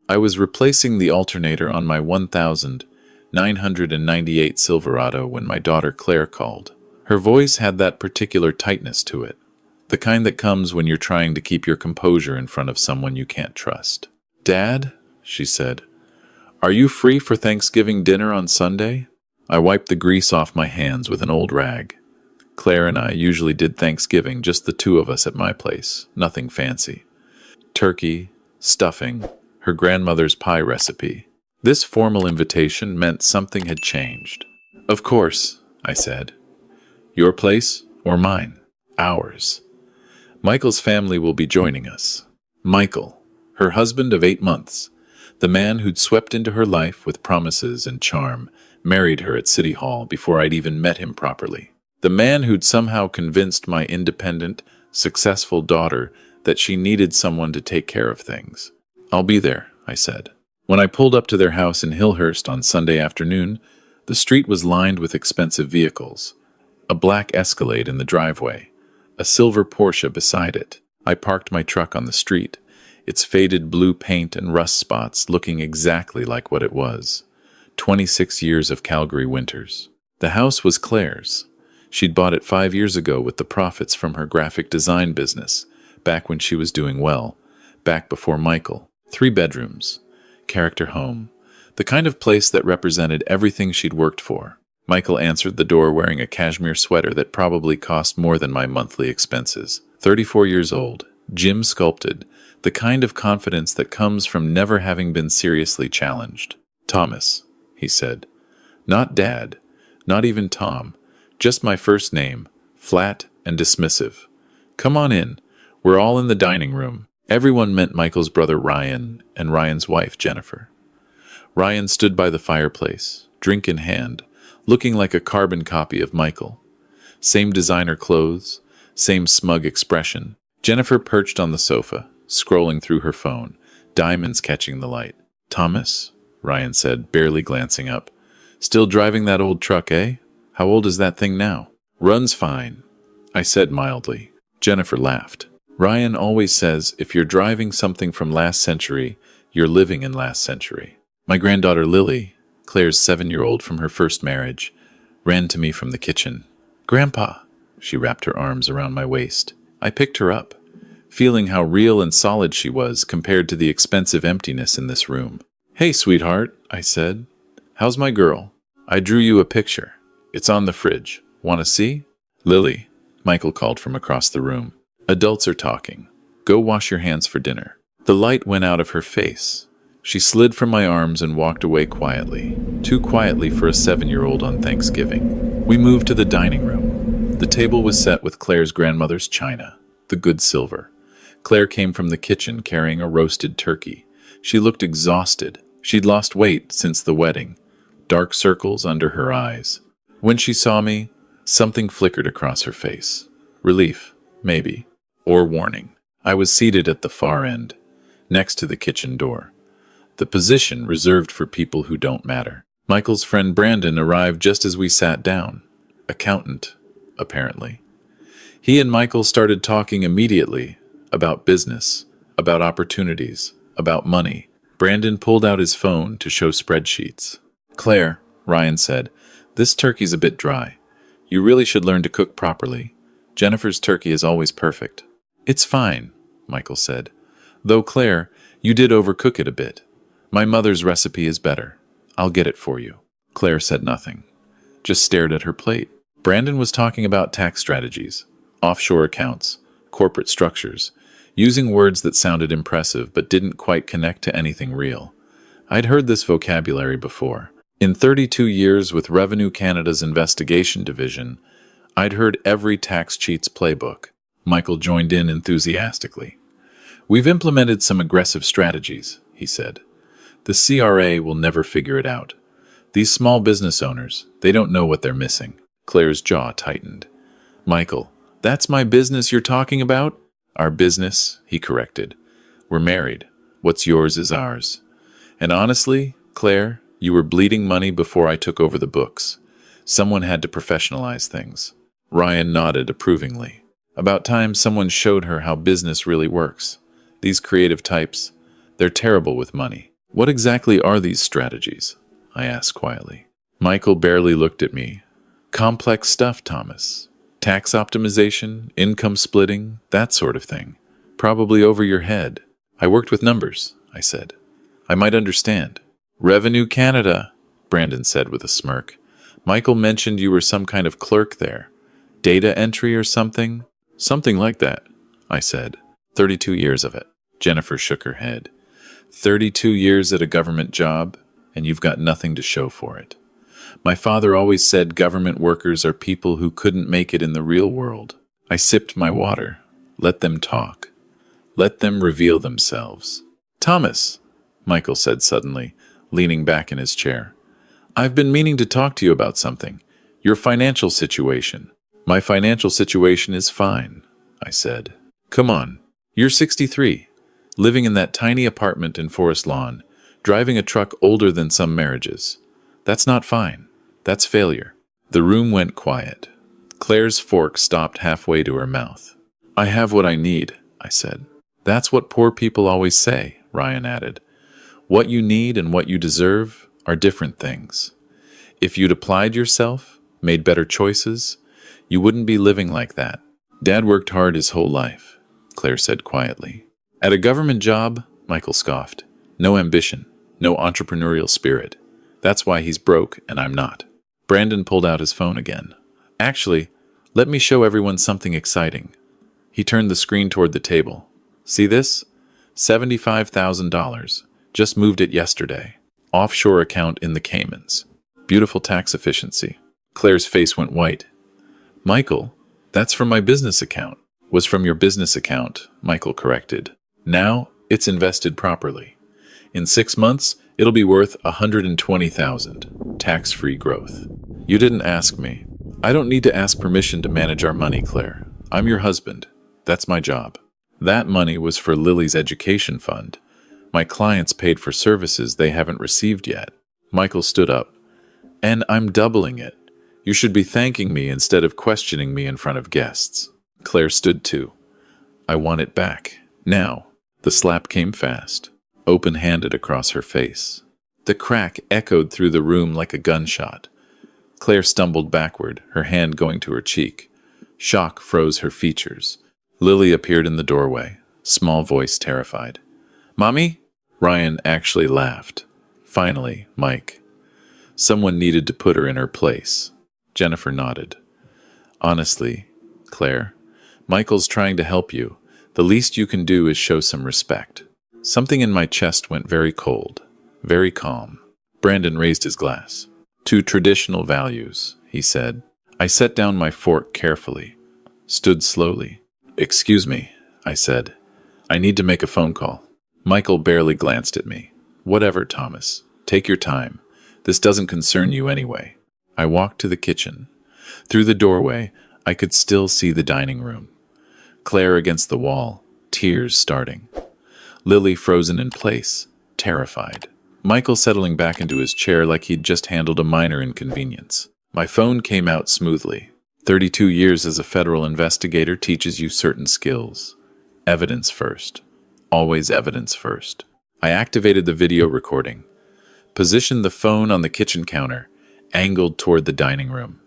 I was replacing the alternator on my 1998 Silverado when my daughter Claire called. Her voice had that particular tightness to it, the kind that comes when you're trying to keep your composure in front of someone you can't trust. "Dad," she said, "are you free for Thanksgiving dinner on Sunday?" I wiped the grease off my hands with an old rag. Claire and I usually did Thanksgiving, just the two of us at my place, nothing fancy. Turkey, stuffing, her grandmother's pie recipe. This formal invitation meant something had changed. "Of course," I said. "Your place or mine?" "Ours. Michael's family will be joining us." Michael, her husband of 8 months, the man who'd swept into her life with promises and charm, married her at City Hall before I'd even met him properly. The man who'd somehow convinced my independent, successful daughter that she needed someone to take care of things. "I'll be there," I said. When I pulled up to their house in Hillhurst on Sunday afternoon, the street was lined with expensive vehicles. A black Escalade in the driveway, a silver Porsche beside it. I parked my truck on the street, its faded blue paint and rust spots looking exactly like what it was. 26 years of Calgary winters. The house was Claire's. She'd bought it 5 years ago with the profits from her graphic design business, back when she was doing well, back before Michael. 3 bedrooms, character home, the kind of place that represented everything she'd worked for. Michael answered the door wearing a cashmere sweater that probably cost more than my monthly expenses. 34 years old, gym sculpted, the kind of confidence that comes from never having been seriously challenged. "Thomas," he said. "Not Dad, not even Tom, just my first name, flat and dismissive. Come on in, we're all in the dining room." Everyone meant Michael's brother Ryan and Ryan's wife Jennifer. Ryan stood by the fireplace, drink in hand, looking like a carbon copy of Michael. Same designer clothes, same smug expression. Jennifer perched on the sofa, scrolling through her phone, diamonds catching the light. "Thomas," Ryan said, barely glancing up. "Still driving that old truck, eh? How old is that thing now?" "Runs fine," I said mildly. Jennifer laughed. "Ryan always says if you're driving something from last century, you're living in last century." My granddaughter Lily, Claire's 7-year-old from her first marriage, ran to me from the kitchen. "Grandpa," she wrapped her arms around my waist. I picked her up, feeling how real and solid she was compared to the expensive emptiness in this room. "Hey, sweetheart," I said. "How's my girl? I drew you a picture. It's on the fridge. Want to see?" "Lily," Michael called from across the room. "Adults are talking. Go wash your hands for dinner." The light went out of her face. She slid from my arms and walked away quietly, too quietly for a 7-year-old on Thanksgiving. We moved to the dining room. The table was set with Claire's grandmother's china, the good silver. Claire came from the kitchen carrying a roasted turkey. She looked exhausted. She'd lost weight since the wedding, dark circles under her eyes. When she saw me, something flickered across her face. Relief, maybe, or warning. I was seated at the far end, next to the kitchen door, the position reserved for people who don't matter. Michael's friend Brandon arrived just as we sat down. Accountant, apparently. He and Michael started talking immediately about business, about opportunities, about money. Brandon pulled out his phone to show spreadsheets. "Claire," Ryan said, "this turkey's a bit dry. You really should learn to cook properly. Jennifer's turkey is always perfect." "It's fine," Michael said. "Though, Claire, you did overcook it a bit. My mother's recipe is better. I'll get it for you." Claire said nothing, just stared at her plate. Brandon was talking about tax strategies, offshore accounts, corporate structures, using words that sounded impressive but didn't quite connect to anything real. I'd heard this vocabulary before. In 32 years with Revenue Canada's investigation division, I'd heard every tax cheat's playbook. Michael joined in enthusiastically. "We've implemented some aggressive strategies," he said. "The CRA will never figure it out. These small business owners, they don't know what they're missing." Claire's jaw tightened. "Michael, that's my business you're talking about?" "Our business," he corrected. "We're married. What's yours is ours. And honestly, Claire, you were bleeding money before I took over the books. Someone had to professionalize things." Ryan nodded approvingly. "About time someone showed her how business really works. These creative types, they're terrible with money." What exactly are these strategies? I asked quietly. Michael barely looked at me. Complex stuff, Thomas. Tax optimization, income splitting, that sort of thing. Probably over your head. I worked with numbers, I said. I might understand. Revenue Canada, Brandon said with a smirk. Michael mentioned you were some kind of clerk there. Data entry or something? Something like that, I said. 32 years of it. Jennifer shook her head. 32 years at a government job, and you've got nothing to show for it. My father always said government workers are people who couldn't make it in the real world. I sipped my water. Let them talk. Let them reveal themselves. Thomas, Michael said suddenly, leaning back in his chair. I've been meaning to talk to you about something. Your financial situation. My financial situation is fine, I said. Come on. You're 63, living in that tiny apartment in Forest Lawn, driving a truck older than some marriages. That's not fine. That's failure. The room went quiet. Claire's fork stopped halfway to her mouth. I have what I need, I said. That's what poor people always say, Ryan added. What you need and what you deserve are different things. If you'd applied yourself, made better choices, you wouldn't be living like that. Dad worked hard his whole life, Claire said quietly. At a government job, Michael scoffed. No ambition, no entrepreneurial spirit. That's why he's broke and I'm not. Brandon pulled out his phone again. Actually, let me show everyone something exciting. He turned the screen toward the table. See this? $75,000. Just moved it yesterday. Offshore account in the Caymans. Beautiful tax efficiency. Claire's face went white. Michael, that's from my business account. Was from your business account, Michael corrected. Now, it's invested properly. In 6 months, it'll be worth $120,000. Tax-free growth. You didn't ask me. I don't need to ask permission to manage our money, Claire. I'm your husband. That's my job. That money was for Lily's education fund. My clients paid for services they haven't received yet. Michael stood up. And I'm doubling it. You should be thanking me instead of questioning me in front of guests. Claire stood too. I want it back. Now. The slap came fast, open-handed across her face. The crack echoed through the room like a gunshot. Claire stumbled backward, her hand going to her cheek. Shock froze her features. Lily appeared in the doorway, small voice terrified. Mommy? Ryan actually laughed. Finally, Mike. Someone needed to put her in her place. Jennifer nodded. Honestly, Claire, Michael's trying to help you. The least you can do is show some respect. Something in my chest went very cold, very calm. Brandon raised his glass. To traditional values, he said. I set down my fork carefully, stood slowly. Excuse me, I said. I need to make a phone call. Michael barely glanced at me. Whatever, Thomas. Take your time. This doesn't concern you anyway. I walked to the kitchen. Through the doorway, I could still see the dining room. Claire against the wall, tears starting. Lily frozen in place, terrified. Michael settling back into his chair like he'd just handled a minor inconvenience. My phone came out smoothly. 32 years as a federal investigator teaches you certain skills. Evidence first. Always evidence first. I activated the video recording. Positioned the phone on the kitchen counter, angled toward the dining room.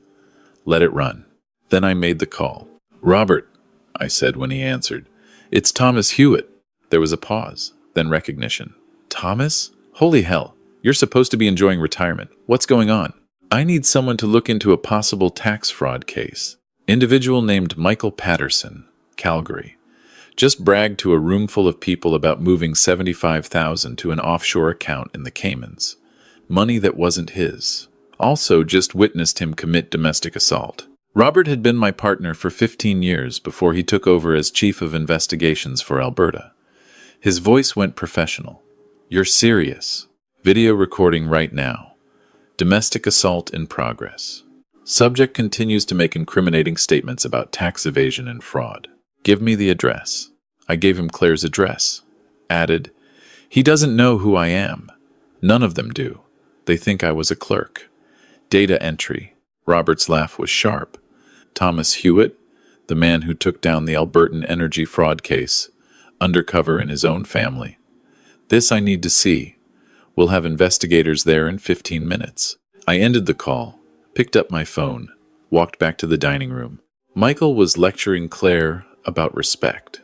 Let it run. Then I made the call. Robert, I said when he answered. It's Thomas Hewitt. There was a pause, then recognition. Thomas? Holy hell. You're supposed to be enjoying retirement. What's going on? I need someone to look into a possible tax fraud case. Individual named Michael Patterson, Calgary. Just bragged to a room full of people about moving $75,000 to an offshore account in the Caymans. Money that wasn't his. Also just witnessed him commit domestic assault. Robert had been my partner for 15 years before he took over as Chief of Investigations for Alberta. His voice went professional. You're serious. Video recording right now. Domestic assault in progress. Subject continues to make incriminating statements about tax evasion and fraud. Give me the address. I gave him Claire's address. Added, he doesn't know who I am. None of them do. They think I was a clerk. Data entry. Robert's laugh was sharp. Thomas Hewitt, the man who took down the Albertan energy fraud case, undercover in his own family. This I need to see. We'll have investigators there in 15 minutes. I ended the call, picked up my phone, walked back to the dining room. Michael was lecturing Claire about respect,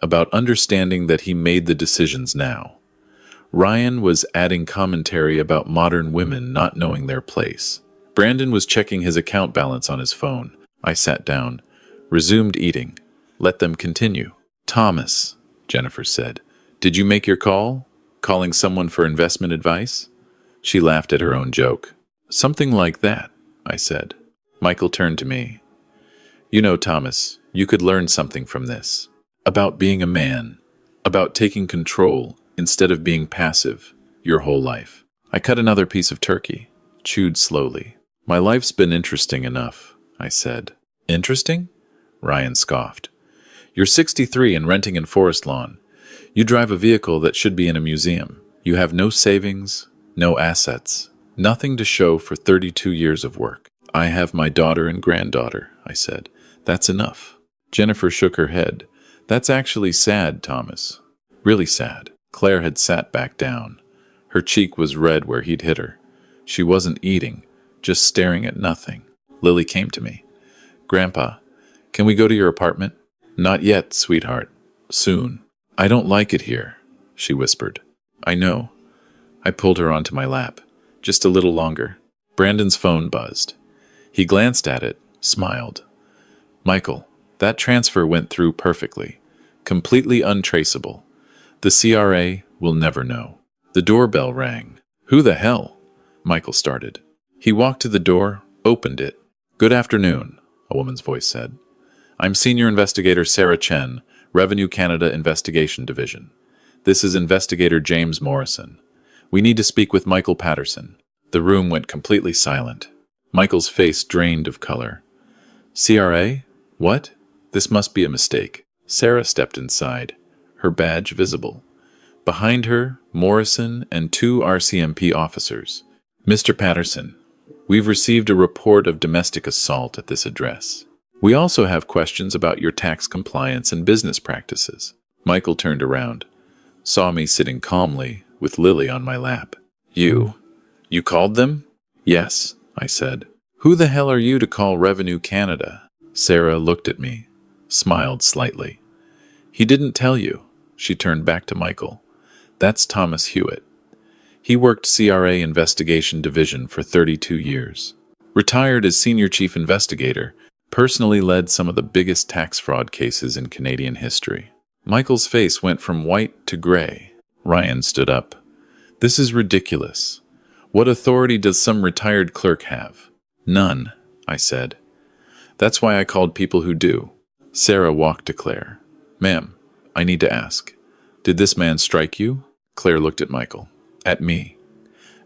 about understanding that he made the decisions now. Ryan was adding commentary about modern women not knowing their place. Brandon was checking his account balance on his phone. I sat down, resumed eating. Let them continue. Thomas, Jennifer said, did you make your call? Calling someone for investment advice? She laughed at her own joke. Something like that, I said. Michael turned to me. You know, Thomas, you could learn something from this. About being a man. About taking control instead of being passive your whole life. I cut another piece of turkey, chewed slowly. My life's been interesting enough, I said. Interesting? Ryan scoffed. You're 63 and renting in Forest Lawn. You drive a vehicle that should be in a museum. You have no savings, no assets, nothing to show for 32 years of work. I have my daughter and granddaughter, I said. That's enough. Jennifer shook her head. That's actually sad, Thomas. Really sad. Claire had sat back down. Her cheek was red where he'd hit her. She wasn't eating, just staring at nothing. Lily came to me. Grandpa, can we go to your apartment? Not yet, sweetheart. Soon. I don't like it here, she whispered. I know. I pulled her onto my lap. Just a little longer. Brandon's phone buzzed. He glanced at it, smiled. Michael, that transfer went through perfectly. Completely untraceable. The CRA will never know. The doorbell rang. Who the hell? Michael started. He walked to the door, opened it. Good afternoon, a woman's voice said. I'm Senior Investigator Sarah Chen, Revenue Canada Investigation Division. This is Investigator James Morrison. We need to speak with Michael Patterson. The room went completely silent. Michael's face drained of color. CRA? What? This must be a mistake. Sarah stepped inside, her badge visible. Behind her, Morrison and two RCMP officers. Mr. Patterson, we've received a report of domestic assault at this address. We also have questions about your tax compliance and business practices. Michael turned around, saw me sitting calmly with Lily on my lap. You called them? Yes, I said. Who the hell are you to call Revenue Canada? Sarah looked at me, smiled slightly. He didn't tell you. She turned back to Michael. That's Thomas Hewitt. He worked CRA Investigation Division for 32 years. Retired as Senior Chief Investigator, personally led some of the biggest tax fraud cases in Canadian history. Michael's face went from white to gray. Ryan stood up. This is ridiculous. What authority does some retired clerk have? None, I said. That's why I called people who do. Sarah walked to Claire. Ma'am, I need to ask. Did this man strike you? Claire looked at Michael. At me.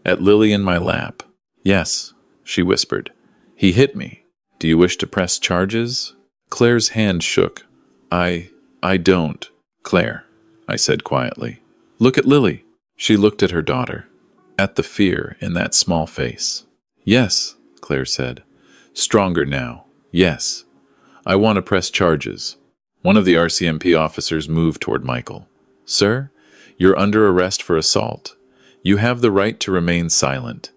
At Lily in my lap. Yes, she whispered. He hit me. Do you wish to press charges? Claire's hand shook. I don't. Claire, I said quietly. Look at Lily. She looked at her daughter, at the fear in that small face. Yes, Claire said. Stronger now. Yes. I want to press charges. One of the RCMP officers moved toward Michael. Sir, you're under arrest for assault. You have the right to remain silent.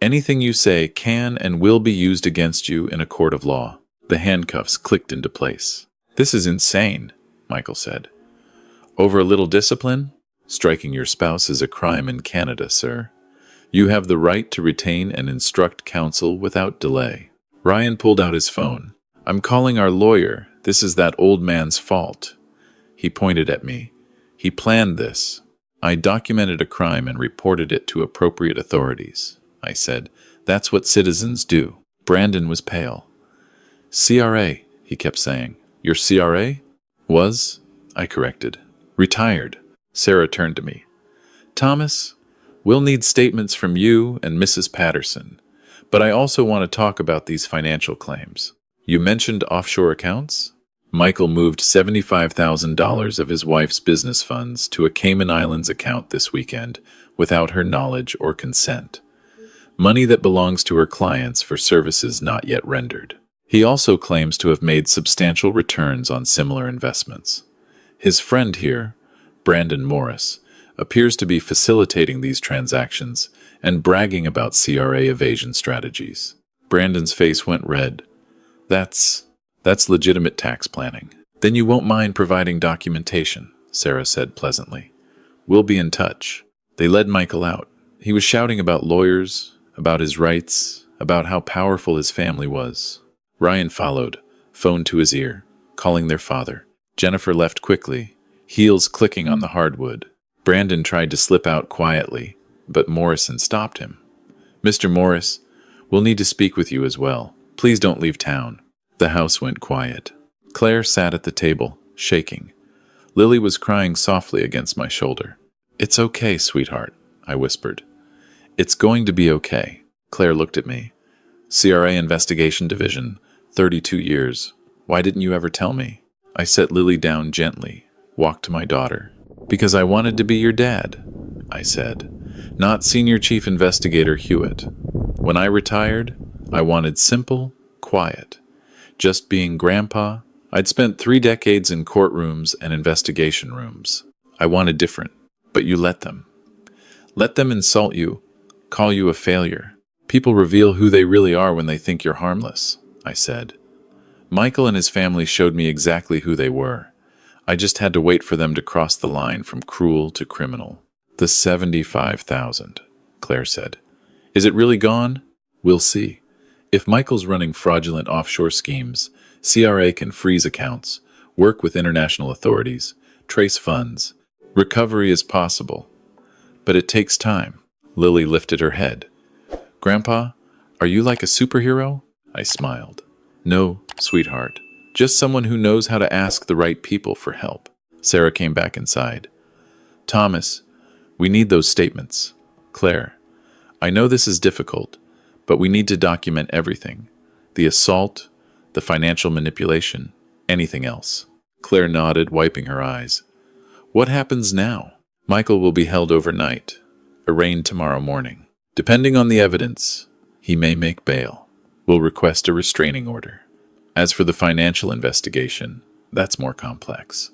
Anything you say can and will be used against you in a court of law. The handcuffs clicked into place. This is insane, Michael said. Over a little discipline? Striking your spouse is a crime in Canada, sir. You have the right to retain and instruct counsel without delay. Ryan pulled out his phone. I'm calling our lawyer. This is that old man's fault. He pointed at me. He planned this. I documented a crime and reported it to appropriate authorities. I said, that's what citizens do. Brandon was pale. CRA, he kept saying. Your CRA? Was, I corrected. Retired. Sarah turned to me. Thomas, we'll need statements from you and Mrs. Patterson, but I also want to talk about these financial claims. You mentioned offshore accounts? Michael moved $75,000 of his wife's business funds to a Cayman Islands account this weekend without her knowledge or consent. Money that belongs to her clients for services not yet rendered. He also claims to have made substantial returns on similar investments. His friend here, Brandon Morris, appears to be facilitating these transactions and bragging about CRA evasion strategies. Brandon's face went red. That's legitimate tax planning. Then you won't mind providing documentation, Sarah said pleasantly. We'll be in touch. They led Michael out. He was shouting about lawyers, about his rights, about how powerful his family was. Ryan followed, phone to his ear, calling their father. Jennifer left quickly, heels clicking on the hardwood. Brandon tried to slip out quietly, but Morrison stopped him. Mr. Morris, we'll need to speak with you as well. Please don't leave town. The house went quiet. Claire sat at the table, shaking. Lily was crying softly against my shoulder. It's okay, sweetheart, I whispered. It's going to be okay. Claire looked at me. CRA Investigation Division, 32 years. Why didn't you ever tell me? I set Lily down gently, walked to my daughter. Because I wanted to be your dad, I said, not Senior Chief Investigator Hewitt. When I retired, I wanted simple, quiet. Just being Grandpa. I'd spent 3 decades in courtrooms and investigation rooms. I wanted different, but you let them. Let them insult you, call you a failure. People reveal who they really are when they think you're harmless, I said. Michael and his family showed me exactly who they were. I just had to wait for them to cross the line from cruel to criminal. The 75,000, Claire said. Is it really gone? We'll see. If Michael's running fraudulent offshore schemes, CRA can freeze accounts, work with international authorities, trace funds. Recovery is possible. But it takes time. Lily lifted her head. Grandpa, are you like a superhero? I smiled. No, sweetheart. Just someone who knows how to ask the right people for help. Sarah came back inside. Thomas, we need those statements. Claire, I know this is difficult, but we need to document everything. The assault, the financial manipulation, anything else. Claire nodded, wiping her eyes. What happens now? Michael will be held overnight, arraigned tomorrow morning. Depending on the evidence, he may make bail. We'll request a restraining order. As for the financial investigation, that's more complex.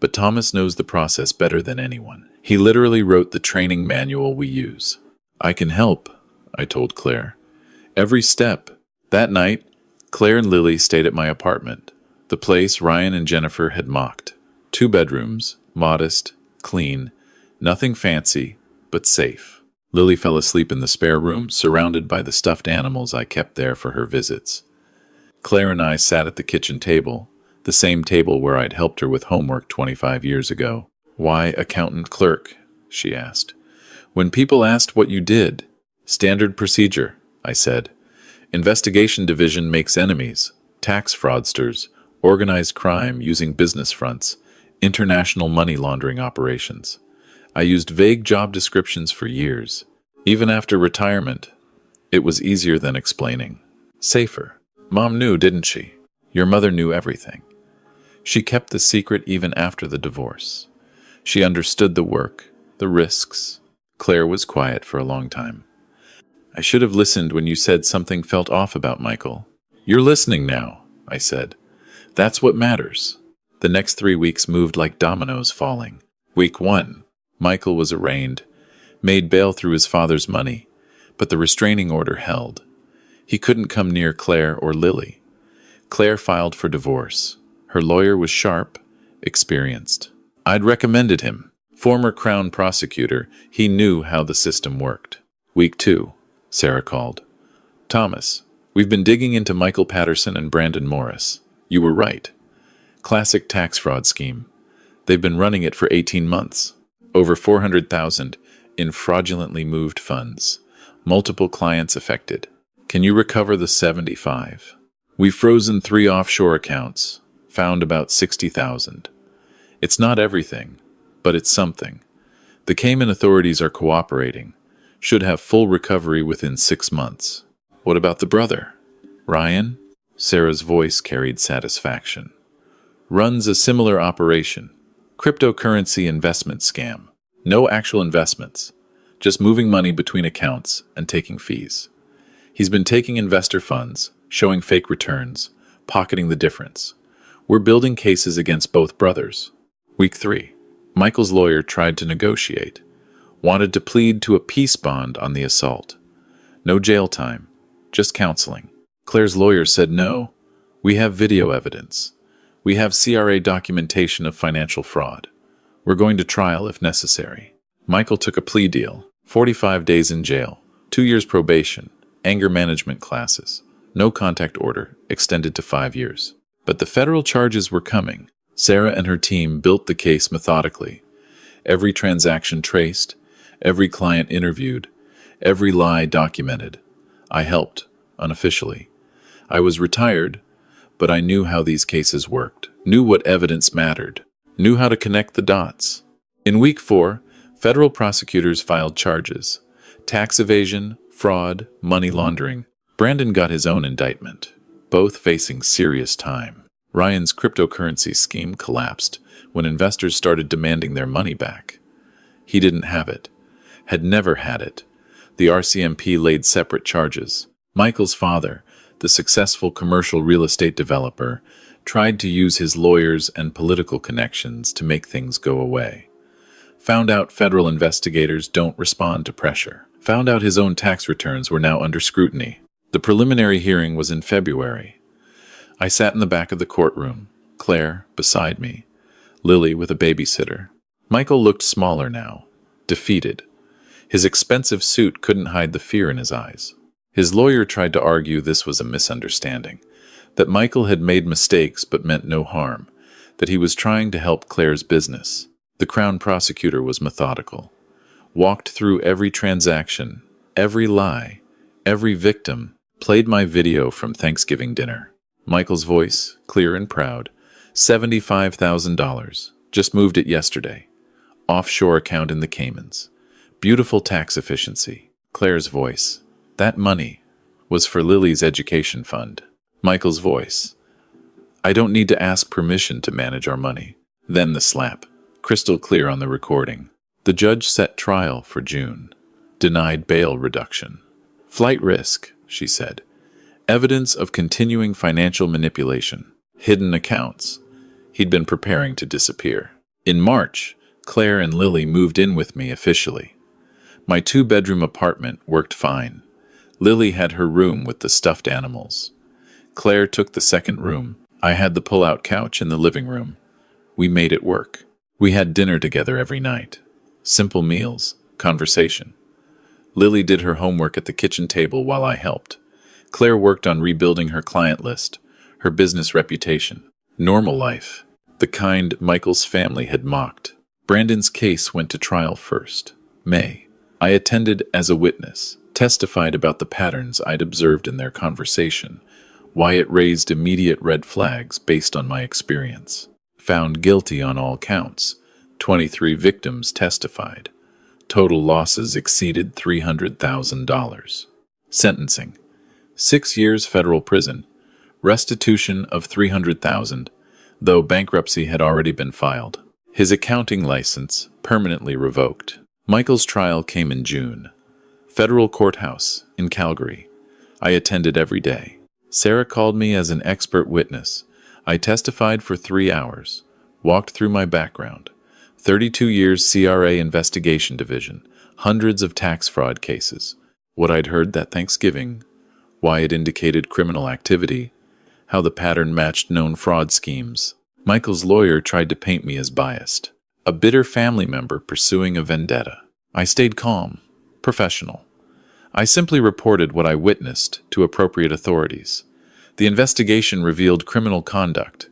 But Thomas knows the process better than anyone. He literally wrote the training manual we use. I can help, I told Claire. Every step. That night, Claire and Lily stayed at my apartment, the place Ryan and Jennifer had mocked. 2 bedrooms, modest, clean, nothing fancy, but safe. Lily fell asleep in the spare room, surrounded by the stuffed animals I kept there for her visits. Claire and I sat at the kitchen table, the same table where I'd helped her with homework 25 years ago. Why accountant clerk? She asked. When people asked what you did, standard procedure, I said. Investigation division makes enemies, tax fraudsters, organized crime using business fronts, international money laundering operations. I used vague job descriptions for years. Even after retirement, it was easier than explaining. Safer. Mom knew, didn't she? Your mother knew everything. She kept the secret even after the divorce. She understood the work, the risks. Claire was quiet for a long time. I should have listened when you said something felt off about Michael. You're listening now, I said. That's what matters. The next 3 weeks moved like dominoes falling. Week 1, Michael was arraigned, made bail through his father's money, but the restraining order held. He couldn't come near Claire or Lily. Claire filed for divorce. Her lawyer was sharp, experienced. I'd recommended him. Former Crown prosecutor, he knew how the system worked. Week 2, Sarah called. Thomas, we've been digging into Michael Patterson and Brandon Morris. You were right. Classic tax fraud scheme. They've been running it for 18 months. Over 400,000 in fraudulently moved funds. Multiple clients affected. Can you recover the 75? We've frozen 3 offshore accounts. Found about 60,000. It's not everything, but it's something. The Cayman authorities are cooperating. Should have full recovery within 6 months. What about the brother? Ryan? Sarah's voice carried satisfaction. Runs a similar operation. Cryptocurrency investment scam. No actual investments. Just moving money between accounts and taking fees. He's been taking investor funds, showing fake returns, pocketing the difference. We're building cases against both brothers. Week 3. Michael's lawyer tried to negotiate. wanted to plead to a peace bond on the assault. No jail time, just counseling. Claire's lawyer said no. We have video evidence. We have CRA documentation of financial fraud. We're going to trial if necessary. Michael took a plea deal, 45 days in jail, 2 years probation, anger management classes, no contact order, extended to 5 years. But the federal charges were coming. Sarah and her team built the case methodically. Every transaction traced, every client interviewed, every lie documented. I helped, unofficially. I was retired, but I knew how these cases worked, knew what evidence mattered, knew how to connect the dots. In week 4, federal prosecutors filed charges: tax evasion, fraud, money laundering. Brandon got his own indictment, both facing serious time. Ryan's cryptocurrency scheme collapsed when investors started demanding their money back. He didn't have it, had never had it. The RCMP laid separate charges. Michael's father, the successful commercial real estate developer, tried to use his lawyers and political connections to make things go away. Found out federal investigators don't respond to pressure. Found out his own tax returns were now under scrutiny. The preliminary hearing was in February. I sat in the back of the courtroom, Claire beside me, Lily with a babysitter. Michael looked smaller now, defeated. His expensive suit couldn't hide the fear in his eyes. His lawyer tried to argue this was a misunderstanding, that Michael had made mistakes but meant no harm, that he was trying to help Claire's business. The Crown prosecutor was methodical, walked through every transaction, every lie, every victim, played my video from Thanksgiving dinner. Michael's voice, clear and proud, $75,000, just moved it yesterday. Offshore account in the Caymans. Beautiful tax efficiency. Claire's voice, that money was for Lily's education fund. Michael's voice, I don't need to ask permission to manage our money. Then the slap, crystal clear on the recording. The judge set trial for June. Denied bail reduction. Flight risk, she said. Evidence of continuing financial manipulation. Hidden accounts. He'd been preparing to disappear. In March, Claire and Lily moved in with me officially. My 2-bedroom apartment worked fine. Lily had her room with the stuffed animals. Claire took the second room. I had the pull-out couch in the living room. We made it work. We had dinner together every night. Simple meals, conversation. Lily did her homework at the kitchen table while I helped. Claire worked on rebuilding her client list, her business reputation. Normal life, the kind Michael's family had mocked. Brandon's case went to trial first, May. I attended as a witness, testified about the patterns I'd observed in their conversation, why it raised immediate red flags based on my experience. Found guilty on all counts. 23 victims testified. Total losses exceeded $300,000. Sentencing: 6 years federal prison. Restitution of $300,000, though bankruptcy had already been filed. His accounting license permanently revoked. Michael's trial came in June. Federal courthouse in Calgary. I attended every day. Sarah called me as an expert witness. I testified for 3 hours, walked through my background. 32 years CRA investigation division, hundreds of tax fraud cases. What I'd heard that Thanksgiving, why it indicated criminal activity, how the pattern matched known fraud schemes. Michael's lawyer tried to paint me as biased, a bitter family member pursuing a vendetta. I stayed calm, professional. I simply reported what I witnessed to appropriate authorities. The investigation revealed criminal conduct.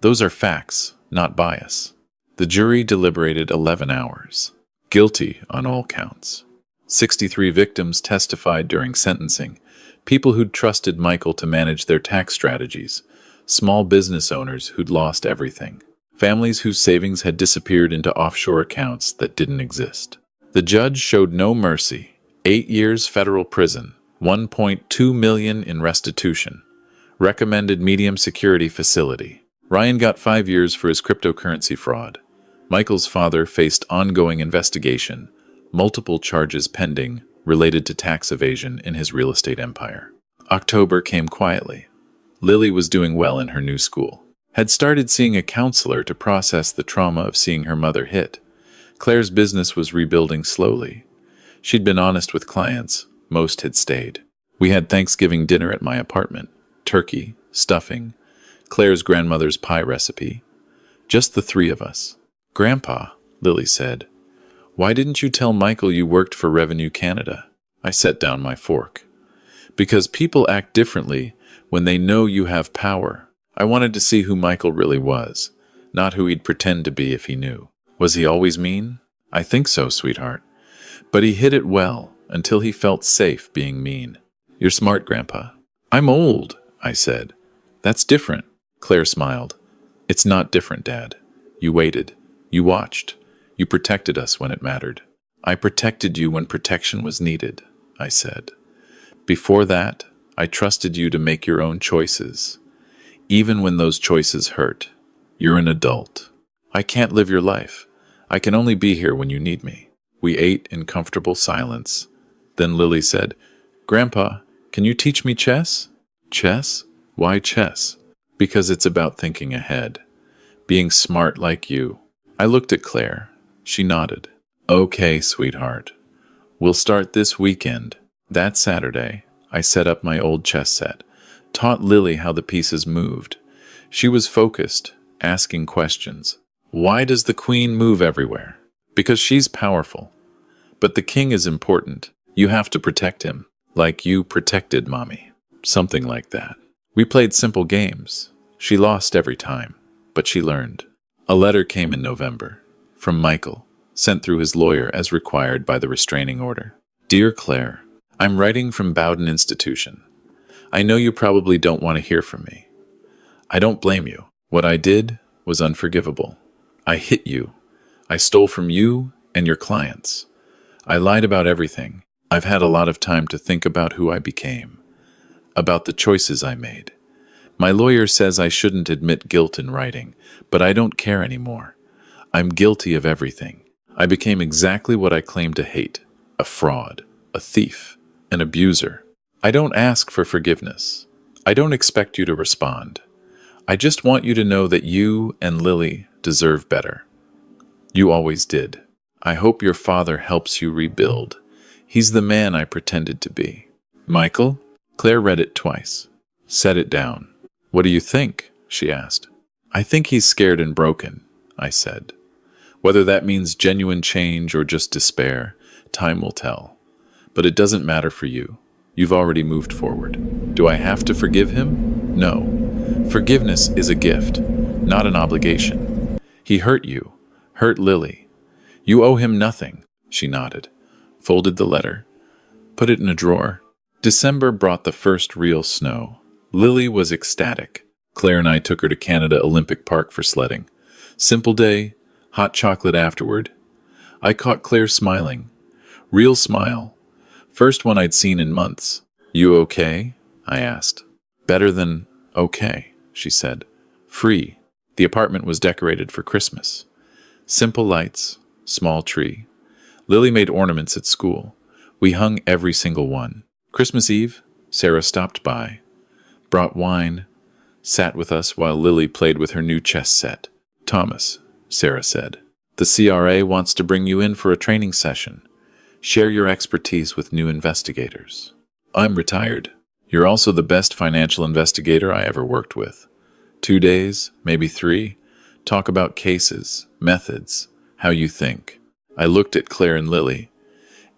Those are facts, not bias. The jury deliberated 11 hours. Guilty on all counts. 63 victims testified during sentencing. People who'd trusted Michael to manage their tax strategies. Small business owners who'd lost everything. Families whose savings had disappeared into offshore accounts that didn't exist. The judge showed no mercy. 8 years federal prison, $1.2 million in restitution. Recommended medium security facility. Ryan got 5 years for his cryptocurrency fraud. Michael's father faced ongoing investigation, multiple charges pending related to tax evasion in his real estate empire. October came quietly. Lily was doing well in her new school. Had started seeing a counselor to process the trauma of seeing her mother hit. Claire's business was rebuilding slowly. She'd been honest with clients. Most had stayed. We had Thanksgiving dinner at my apartment. Turkey, stuffing, Claire's grandmother's pie recipe. Just the three of us. "Grandpa," Lily said, "why didn't you tell Michael you worked for Revenue Canada?" I set down my fork. "Because people act differently when they know you have power." I wanted to see who Michael really was, not who he'd pretend to be if he knew. Was he always mean? I think so, sweetheart. But he hid it well until he felt safe being mean. "You're smart, Grandpa." "I'm old," I said. "That's different." Claire smiled. "It's not different, Dad. You waited. You watched. You protected us when it mattered." "I protected you when protection was needed," I said. "Before that, I trusted you to make your own choices, even when those choices hurt. You're an adult. I can't live your life. I can only be here when you need me." We ate in comfortable silence. Then Lily said, "Grandpa, can you teach me chess?" "Chess? Why chess?" "Because it's about thinking ahead. Being smart like you." I looked at Claire. She nodded. "Okay, sweetheart. We'll start this weekend." That Saturday, I set up my old chess set, taught Lily how the pieces moved. She was focused, asking questions. "Why does the queen move everywhere?" "Because she's powerful. But the king is important. You have to protect him, like you protected Mommy." Something like that. We played simple games. She lost every time, but she learned. A letter came in November, from Michael, sent through his lawyer as required by the restraining order. "Dear Claire, I'm writing from Bowden Institution. I know you probably don't want to hear from me. I don't blame you. What I did was unforgivable. I hit you. I stole from you and your clients. I lied about everything. I've had a lot of time to think about who I became, about the choices I made. My lawyer says I shouldn't admit guilt in writing, but I don't care anymore. I'm guilty of everything. I became exactly what I claimed to hate, a fraud, a thief, an abuser. I don't ask for forgiveness. I don't expect you to respond. I just want you to know that you and Lily deserve better. You always did. I hope your father helps you rebuild. He's the man I pretended to be." "Michael?" Claire read it twice. Set it down. "What do you think?" she asked. "I think he's scared and broken," I said. "Whether that means genuine change or just despair, time will tell. But it doesn't matter for you. You've already moved forward. Do I have to forgive him? No. Forgiveness is a gift, not an obligation. He hurt you, hurt Lily. You owe him nothing." She nodded, folded the letter, put it in a drawer. December brought the first real snow. Lily was ecstatic. Claire and I took her to Canada Olympic Park for sledding. Simple day, hot chocolate afterward. I caught Claire smiling. Real smile. First one I'd seen in months. "You okay?" I asked. "Better than okay," she said. "Free." The apartment was decorated for Christmas. Simple lights, small tree. Lily made ornaments at school. We hung every single one. Christmas Eve, Sarah stopped by, brought wine, sat with us while Lily played with her new chess set. "Thomas," Sarah said, "the CRA wants to bring you in for a training session. Share your expertise with new investigators." "I'm retired." "You're also the best financial investigator I ever worked with. 2 days, maybe 3. Talk about cases, methods, how you think." I looked at Claire and Lily.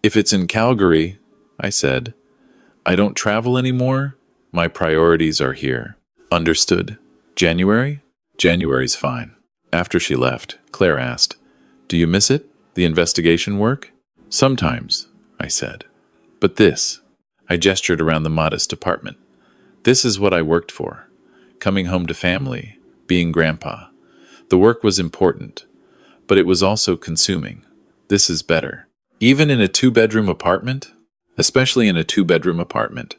"If it's in Calgary," I said. "I don't travel anymore. My priorities are here." "Understood. January?" "January's fine." After she left, Claire asked, "Do you miss it, the investigation work?" "Sometimes," I said. "But this," I gestured around the modest apartment. "This is what I worked for. Coming home to family, being grandpa. The work was important, but it was also consuming. This is better. Even in a 2-bedroom apartment? Especially in a 2-bedroom apartment.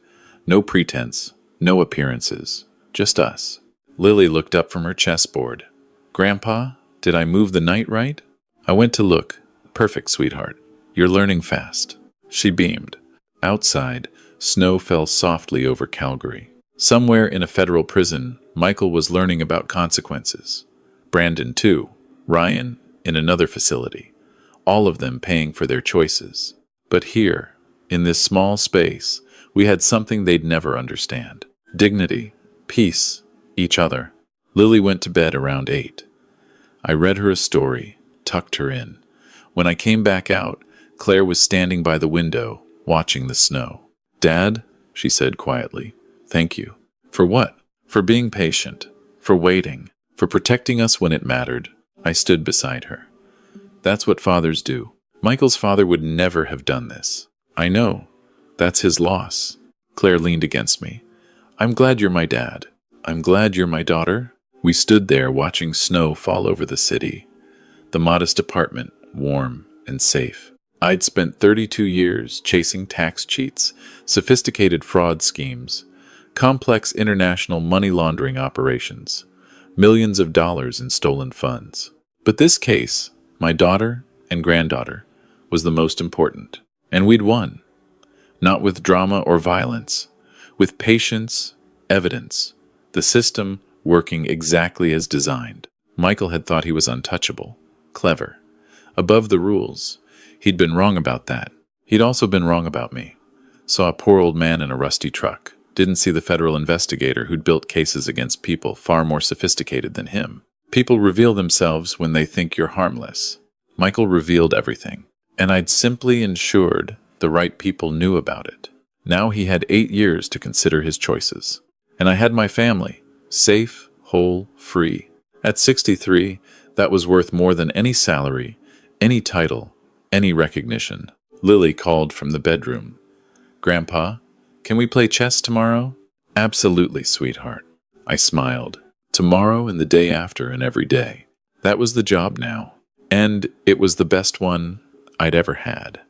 No pretense, no appearances, just us." Lily looked up from her chessboard. "Grandpa, did I move the knight right?" I went to look. "Perfect, sweetheart. You're learning fast." She beamed. Outside, snow fell softly over Calgary. Somewhere in a federal prison, Michael was learning about consequences. Brandon, too. Ryan, in another facility. all of them paying for their choices. But here, in this small space, we had something they'd never understand. Dignity, peace, each other. Lily went to bed around 8. I read her a story, tucked her in. When I came back out, Claire was standing by the window, watching the snow. "Dad," she said quietly, "thank you." "For what?" "For being patient, for waiting, for protecting us when it mattered." I stood beside her. "That's what fathers do. Michael's father would never have done this." "I know. That's his loss." Claire leaned against me. "I'm glad you're my dad. I'm glad you're my daughter." We stood there watching snow fall over the city. The modest apartment, warm and safe. I'd spent 32 years chasing tax cheats, sophisticated fraud schemes, complex international money laundering operations, millions of dollars in stolen funds. But this case, my daughter and granddaughter, was the most important. And we'd won. Not with drama or violence, with patience, evidence, the system working exactly as designed. Michael had thought he was untouchable, clever, above the rules. He'd been wrong about that. He'd also been wrong about me. Saw a poor old man in a rusty truck. Didn't see the federal investigator who'd built cases against people far more sophisticated than him. People reveal themselves when they think you're harmless. Michael revealed everything, and I'd simply ensured the right people knew about it. Now he had 8 years to consider his choices. And I had my family, safe, whole, free. At 63, that was worth more than any salary, any title, any recognition. Lily called from the bedroom. "Grandpa, can we play chess tomorrow?" "Absolutely, sweetheart." I smiled. Tomorrow and the day after and every day. That was the job now. And it was the best one I'd ever had.